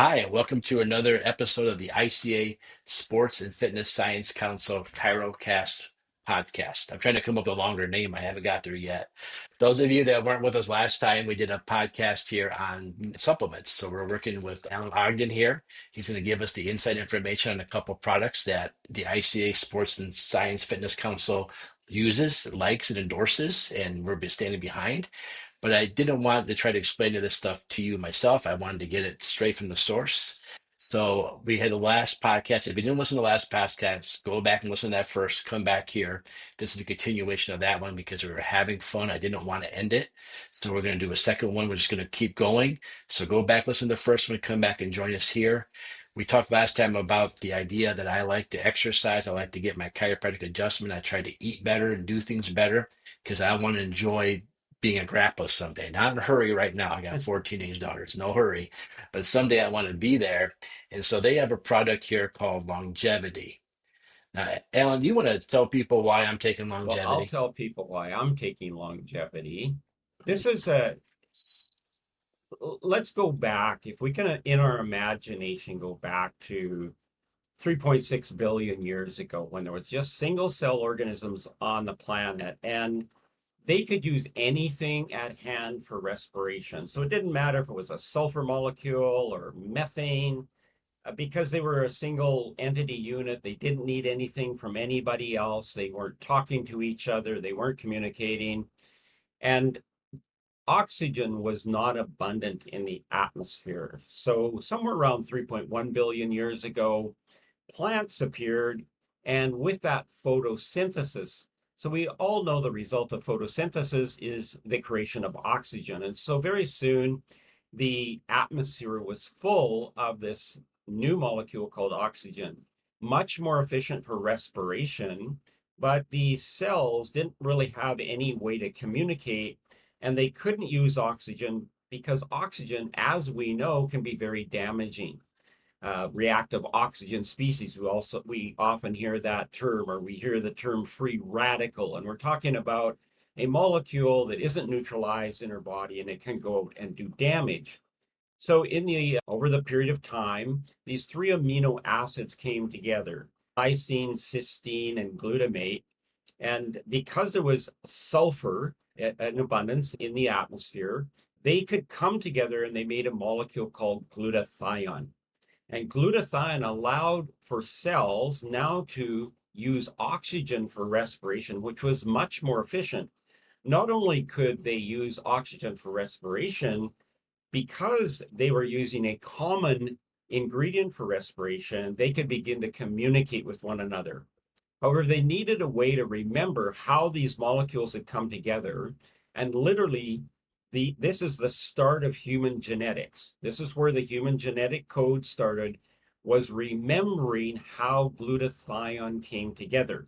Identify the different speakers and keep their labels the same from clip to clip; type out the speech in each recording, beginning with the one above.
Speaker 1: Hi, and welcome to another episode of the ICA Sports and Fitness Science Council Chiro Cast podcast. I'm trying to come up with a longer name. I haven't got there yet. Those of you that weren't with us last time, we did a podcast here on supplements. So we're working with Alan Ogden here. He's going to give us the inside information on a couple products that the ICA Sports and Science Fitness Council uses, likes, and endorses, and we're standing behind. But I didn't want to try to explain this stuff to you myself. I wanted to get it straight from the source. So we had the last podcast. If you didn't listen to the last podcast, go back and listen to that first. Come back here. This is a continuation of that one because we were having fun. I didn't want to end it. So we're going to do a second one. We're just going to keep going. So go back, listen to the first one, come back and join us here. We talked last time about the idea that I like to exercise. I like to get my chiropractic adjustment. I try to eat better and do things better because I want to enjoy being a grandpa someday. Not in a hurry right now. I got four teenage daughters, no hurry. But someday I want to be there. And so they have a product here called longevity. Now, Alan, do you want to tell people why I'm taking
Speaker 2: Well, I'll
Speaker 1: longevity?
Speaker 2: tell people why I'm taking longevity. This is a, let's go back. If we can, in our imagination, go back to 3.6 billion years ago when there was just single cell organisms on the planet and they could use anything at hand for respiration. So it didn't matter if it was a sulfur molecule or methane, because they were a single entity unit. They didn't need anything from anybody else. They weren't talking to each other. They weren't communicating. And oxygen was not abundant in the atmosphere. So somewhere around 3.1 billion years ago, plants appeared, and with that photosynthesis. So we all know the result of photosynthesis is the creation of oxygen. And so very soon the atmosphere was full of this new molecule called oxygen, much more efficient for respiration, but the cells didn't really have any way to communicate, and they couldn't use oxygen because oxygen, as we know, can be very damaging. Reactive oxygen species. We often hear that term, or we hear the term free radical, and we're talking about a molecule that isn't neutralized in our body and it can go out and do damage. So in the over the period of time, these three amino acids came together: lysine, cysteine, and glutamate. And because there was sulfur in abundance in the atmosphere, they could come together and they made a molecule called glutathione. And glutathione allowed for cells now to use oxygen for respiration, which was much more efficient. Not only could they use oxygen for respiration, because they were using a common ingredient for respiration, they could begin to communicate with one another. However, they needed a way to remember how these molecules had come together. And literally, this is the start of human genetics. This is where the human genetic code started, was remembering how glutathione came together.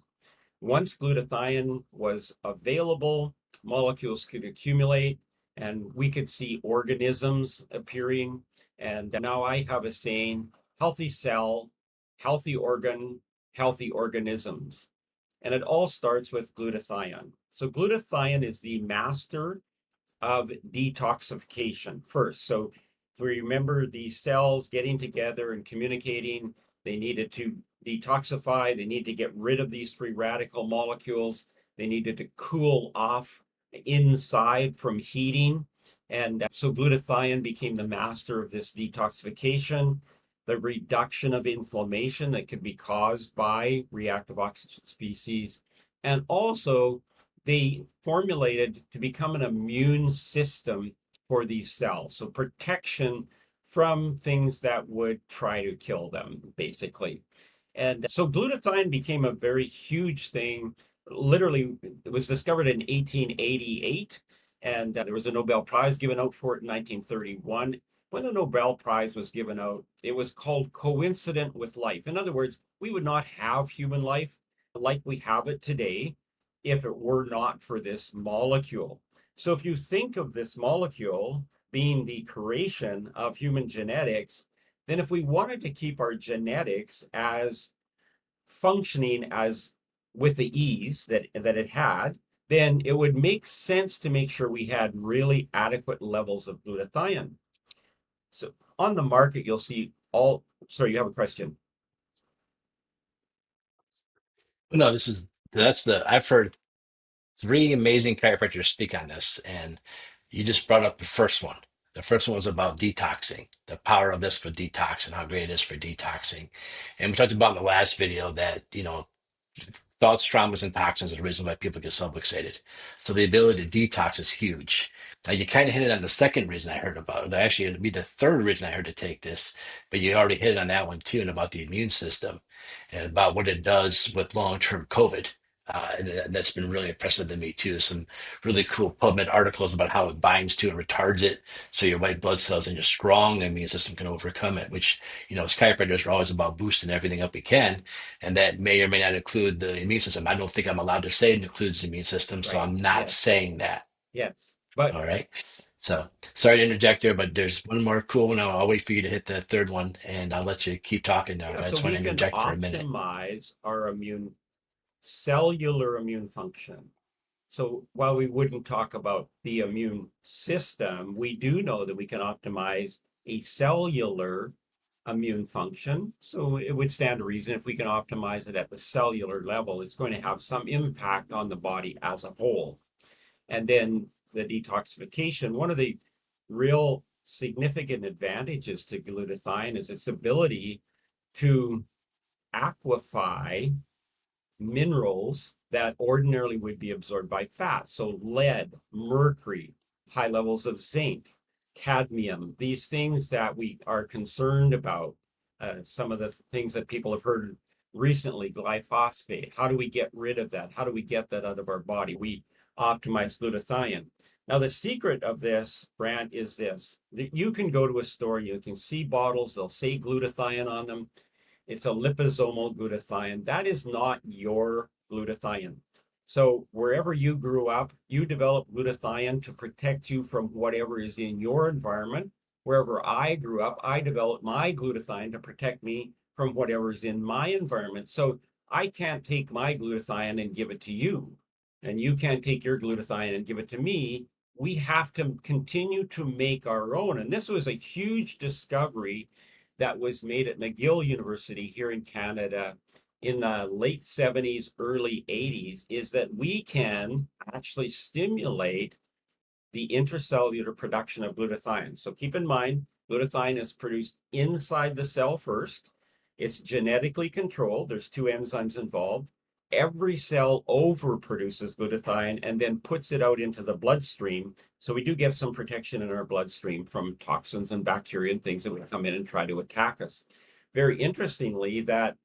Speaker 2: Once glutathione was available, molecules could accumulate and we could see organisms appearing. And now I have a saying: healthy cell, healthy organ, healthy organisms. And it all starts with glutathione. So glutathione is the master of detoxification first. So if we remember these cells getting together and communicating, they needed to detoxify, they need to get rid of these free radical molecules, they needed to cool off inside from heating. And so glutathione became the master of this detoxification, the reduction of inflammation that could be caused by reactive oxygen species, and also they formulated to become an immune system for these cells. So protection from things that would try to kill them, basically. And so glutathione became a very huge thing. Literally, it was discovered in 1888, and there was a Nobel Prize given out for it in 1931. When the Nobel Prize was given out, it was called coincident with life. In other words, we would not have human life like we have it today if it were not for this molecule. So if you think of this molecule being the creation of human genetics, then if we wanted to keep our genetics as functioning as with the ease that it had, then it would make sense to make sure we had really adequate levels of glutathione. So on the market, you'll see all, sorry, you have a question.
Speaker 1: No, I've heard three amazing chiropractors speak on this, and you just brought up the first one. The first one was about detoxing, the power of this for detox and how great it is for detoxing. And we talked about in the last video that, thoughts, traumas, and toxins are the reason why people get subluxated. So the ability to detox is huge. Now you kind of hit it on the second reason I heard about it. Actually, it'd be the third reason I heard to take this, but you already hit on that one too, and about the immune system and about what it does with long-term COVID. That's been really impressive to me too. There's some really cool PubMed articles about how it binds to and retards it, so your white blood cells and your strong immune system can overcome it. Which, as chiropractors are always about boosting everything up we can, and that may or may not include the immune system. I don't think I'm allowed to say it includes the immune system, so
Speaker 2: Right.
Speaker 1: I'm not
Speaker 2: Yes.
Speaker 1: saying that.
Speaker 2: Yes. But
Speaker 1: All right. So sorry to interject there, but there's one more cool one. I'll wait for you to hit the third one, and I'll let you keep talking now.
Speaker 2: yeah,
Speaker 1: But I
Speaker 2: so
Speaker 1: just want
Speaker 2: we
Speaker 1: to
Speaker 2: can
Speaker 1: interject for a minute.
Speaker 2: optimize our cellular immune function. So while we wouldn't talk about the immune system, we do know that we can optimize a cellular immune function. So it would stand to reason if we can optimize it at the cellular level, it's going to have some impact on the body as a whole. And then the detoxification, one of the real significant advantages to glutathione is its ability to aquify minerals that ordinarily would be absorbed by fat. So lead, mercury, high levels of zinc, cadmium, these things that we are concerned about. Some of the things that people have heard recently, glyphosate. How do we get rid of that? How do we get that out of our body? We optimize glutathione. Now, the secret of this, Brant, is this. That you can go to a store, you can see bottles, they'll say glutathione on them. It's a liposomal glutathione. That is not your glutathione. So wherever you grew up, you develop glutathione to protect you from whatever is in your environment. Wherever I grew up, I developed my glutathione to protect me from whatever is in my environment. So I can't take my glutathione and give it to you, and you can't take your glutathione and give it to me. We have to continue to make our own. And this was a huge discovery that was made at McGill University here in Canada in the late 70s, early 80s, is that we can actually stimulate the intracellular production of glutathione. So keep in mind, glutathione is produced inside the cell first. It's genetically controlled. There's two enzymes involved. Every cell overproduces glutathione and then puts it out into the bloodstream. So we do get some protection in our bloodstream from toxins and bacteria and things that would come in and try to attack us. Very interestingly, that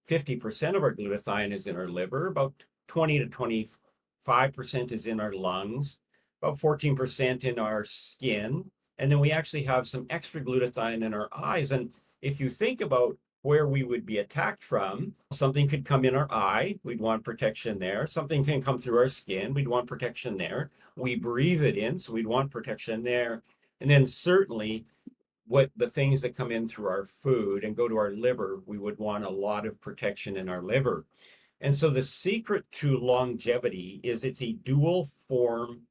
Speaker 2: 50% of our glutathione is in our liver, about 20 to 25% is in our lungs, about 14% in our skin, and then we actually have some extra glutathione in our eyes. And if you think about where we would be attacked from, something could come in our eye, we'd want protection there. Something can come through our skin, we'd want protection there. We breathe it in, so we'd want protection there. And then certainly what the things that come in through our food and go to our liver, we would want a lot of protection in our liver. And so the secret to longevity is it's a dual form.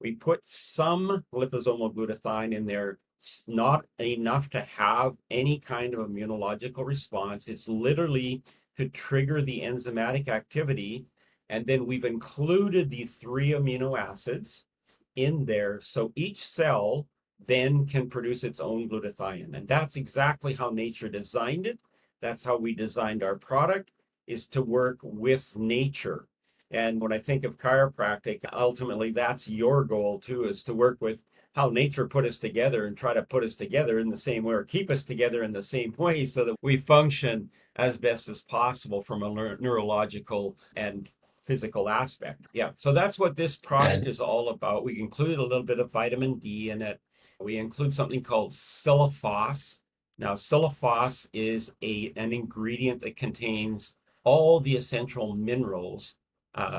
Speaker 2: We put some liposomal glutathione in there. It's not enough to have any kind of immunological response. It's literally to trigger the enzymatic activity. And then we've included the 3 amino acids in there. So each cell then can produce its own glutathione. And that's exactly how nature designed it. That's how we designed our product, is to work with nature. And when I think of chiropractic, ultimately that's your goal too, is to work with how nature put us together and try to put us together in the same way or keep us together in the same way so that we function as best as possible from a neurological and physical aspect. Yeah, so that's what this product
Speaker 1: And
Speaker 2: is all about. We included a little bit of vitamin D in it. We include something called silliphos. Now, silliphos is an ingredient that contains all the essential minerals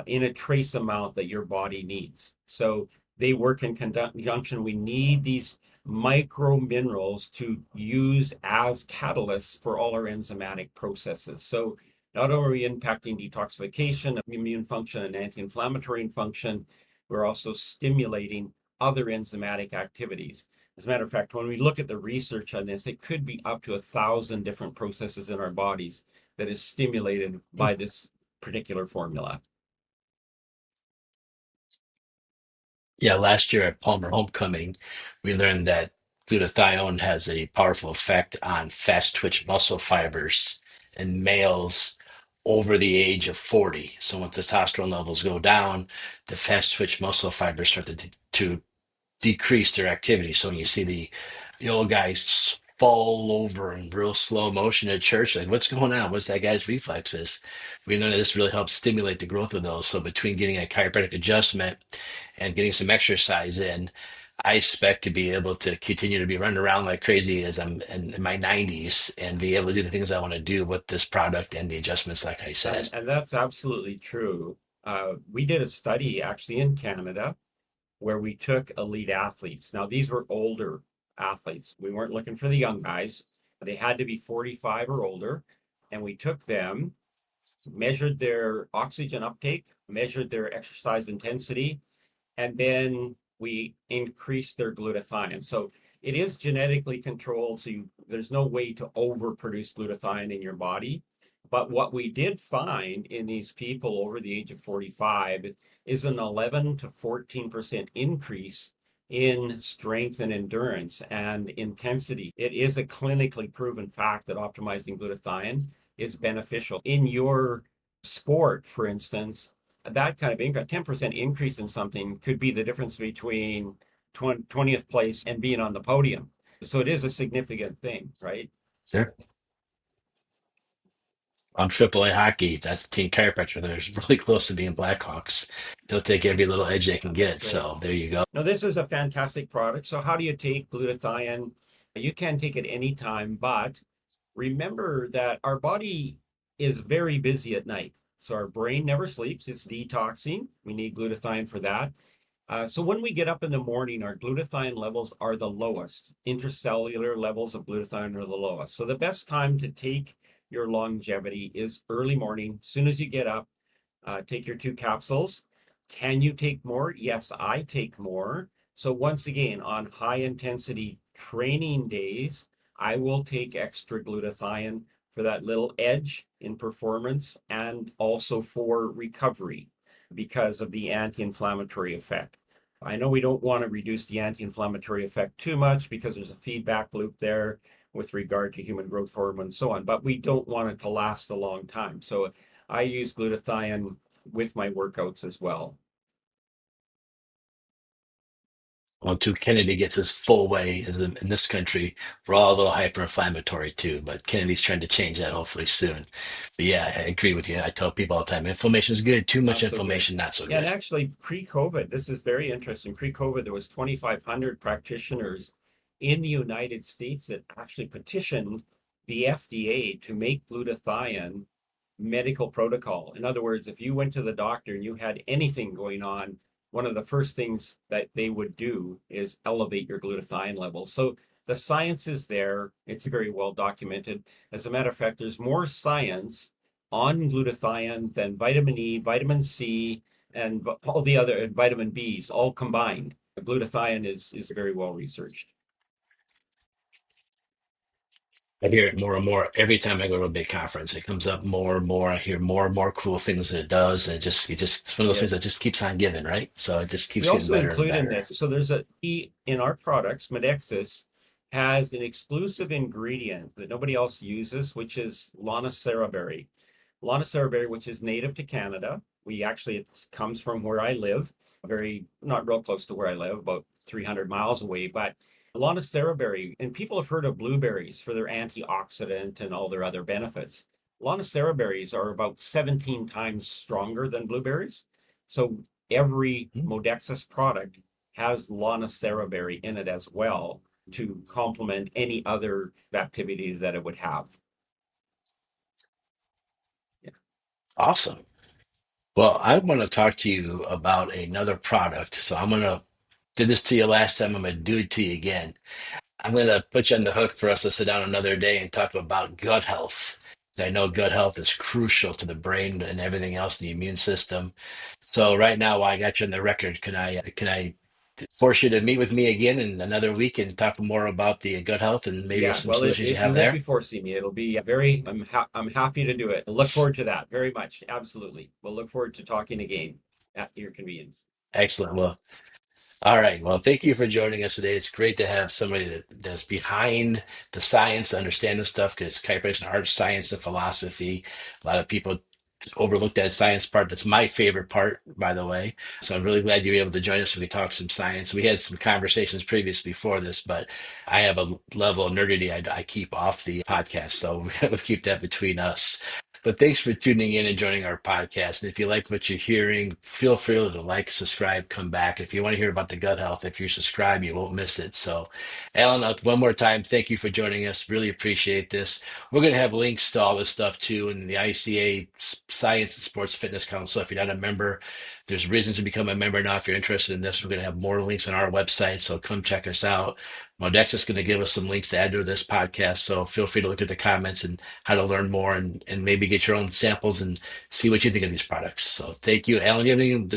Speaker 2: in a trace amount that your body needs. So they work in conjunction. We need these micro minerals to use as catalysts for all our enzymatic processes. So not only are we impacting detoxification, immune function, and anti-inflammatory function, we're also stimulating other enzymatic activities. As a matter of fact, when we look at the research on this, it could be up to 1,000 different processes in our bodies that is stimulated by this particular formula.
Speaker 1: Yeah, last year at Palmer Homecoming, we learned that glutathione has a powerful effect on fast twitch muscle fibers in males over the age of 40. So when testosterone levels go down, the fast twitch muscle fibers start to decrease their activity. So when you see the old guys fall over in real slow motion at church, like what's going on? What's that guy's reflexes? We know that this really helps stimulate the growth of those. So between getting a chiropractic adjustment and getting some exercise in, I expect to be able to continue to be running around like crazy as I'm in my 90s and be able to do the things I want to do with this product and the adjustments, like I said.
Speaker 2: And that's absolutely true. We did a study actually in Canada where we took elite athletes. Now, these were older athletes. We weren't looking for the young guys. They had to be 45 or older. And we took them, measured their oxygen uptake, measured their exercise intensity, and then we increase their glutathione. So it is genetically controlled, so there's no way to overproduce glutathione in your body. But what we did find in these people over the age of 45 is an 11 to 14% increase in strength and endurance and intensity. It is a clinically proven fact that optimizing glutathione is beneficial. In your sport, for instance, that kind of increase, 10% increase in something could be the difference between 20th place and being on the podium. So it is a significant thing, right?
Speaker 1: Sure. On AAA hockey, that's team chiropractor. They're really close to being Blackhawks. They'll take every little edge they can get.
Speaker 2: That's right.
Speaker 1: So there you go.
Speaker 2: Now, this is a fantastic product. So how do you take glutathione? You can take it anytime, but remember that our body is very busy at night. So our brain never sleeps. It's detoxing. We need glutathione for that. So when we get up in the morning, our glutathione levels are the lowest. Intracellular levels of glutathione are the lowest. So the best time to take your longevity is early morning. As soon as you get up, take your 2 capsules. Can you take more? Yes, I take more. So once again, on high intensity training days, I will take extra glutathione for that little edge in performance and also for recovery because of the anti-inflammatory effect. I know we don't want to reduce the anti-inflammatory effect too much because there's a feedback loop there with regard to human growth hormone and so on, but we don't want it to last a long time. So I use glutathione with my workouts as well.
Speaker 1: Well, too, Kennedy gets his full way as in this country. We're all a little hyper-inflammatory too, but Kennedy's trying to change that hopefully soon. But yeah, I agree with you. I tell people all the time, inflammation is good. Too much
Speaker 2: Not so good.
Speaker 1: inflammation, not so
Speaker 2: Yeah, and
Speaker 1: good.
Speaker 2: actually pre-COVID, this is very interesting. Pre-COVID, there was 2,500 practitioners in the United States that actually petitioned the FDA to make glutathione medical protocol. In other words, if you went to the doctor and you had anything going on, one of the first things that they would do is elevate your glutathione levels. So the science is there. It's very well documented. As a matter of fact, there's more science on glutathione than vitamin E, vitamin C, and all the other vitamin Bs all combined. Glutathione is very well researched.
Speaker 1: I hear it more and more every time I go to a big conference. It comes up more and more. I hear more and more cool things that it does, and it's one of those
Speaker 2: Yeah.
Speaker 1: things that just keeps on giving, right? So it just
Speaker 2: We
Speaker 1: keeps getting
Speaker 2: also
Speaker 1: better and
Speaker 2: include in
Speaker 1: better.
Speaker 2: this, so there's a E in our products, Medexus has an exclusive ingredient that nobody else uses, which is Lana berry. Lana berry, which is native to Canada. We actually, it comes from where I live, very, not real close to where I live, about 300 miles away, but Lana berry, and people have heard of blueberries for their antioxidant and all their other benefits. Lana berries are about 17 times stronger than blueberries. So every
Speaker 1: Hmm.
Speaker 2: Modexus product has Lana berry in it as well to complement any other activity that it would have. Yeah.
Speaker 1: Awesome. Well, I want to talk to you about another product. So I'm gonna did this to you last time. I'm gonna do it to you again. I'm gonna put you on the hook for us to sit down another day and talk about gut health. 'Cause I know gut health is crucial to the brain and everything else in the immune system. So right now, while I got you on the record, can I force you to meet with me again in another week and talk more about the gut health and maybe
Speaker 2: Yeah,
Speaker 1: some
Speaker 2: well,
Speaker 1: solutions you have
Speaker 2: you won't be
Speaker 1: there.
Speaker 2: forcing me. It'll be very, I'm happy to do it. I look forward to that very much. Absolutely. We'll look forward to talking again at your convenience.
Speaker 1: Excellent. Well, all right. Well, thank you for joining us today. It's great to have somebody that's behind the science to understand this stuff because chiropractic is an art, science, and philosophy. A lot of people overlook that science part. That's my favorite part, by the way. So I'm really glad you were able to join us and we talked some science. We had some conversations previous before this, but I have a level of nerdity I keep off the podcast. So we'll keep that between us. But thanks for tuning in and joining our podcast. And if you like what you're hearing, feel free to like, subscribe, come back. If you want to hear about the gut health, if you subscribe, you won't miss it. So, Alan, one more time, thank you for joining us. Really appreciate this. We're going to have links to all this stuff too in the ICA Science and Sports Fitness Council. If you're not a member, there's reasons to become a member now. If you're interested in this, we're going to have more links on our website. So come check us out. Modex's is going to give us some links to add to this podcast. So feel free to look at the comments and how to learn more and maybe get your own samples and see what you think of these products. So thank you. Alan, do you have anything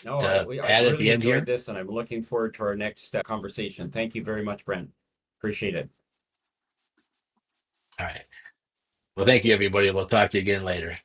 Speaker 2: No,
Speaker 1: to
Speaker 2: I
Speaker 1: add at
Speaker 2: really
Speaker 1: the end
Speaker 2: enjoyed
Speaker 1: here?
Speaker 2: this, and I'm looking forward to our next conversation. Thank you very much, Brent. Appreciate it.
Speaker 1: All right. Well, thank you, everybody. We'll talk to you again later.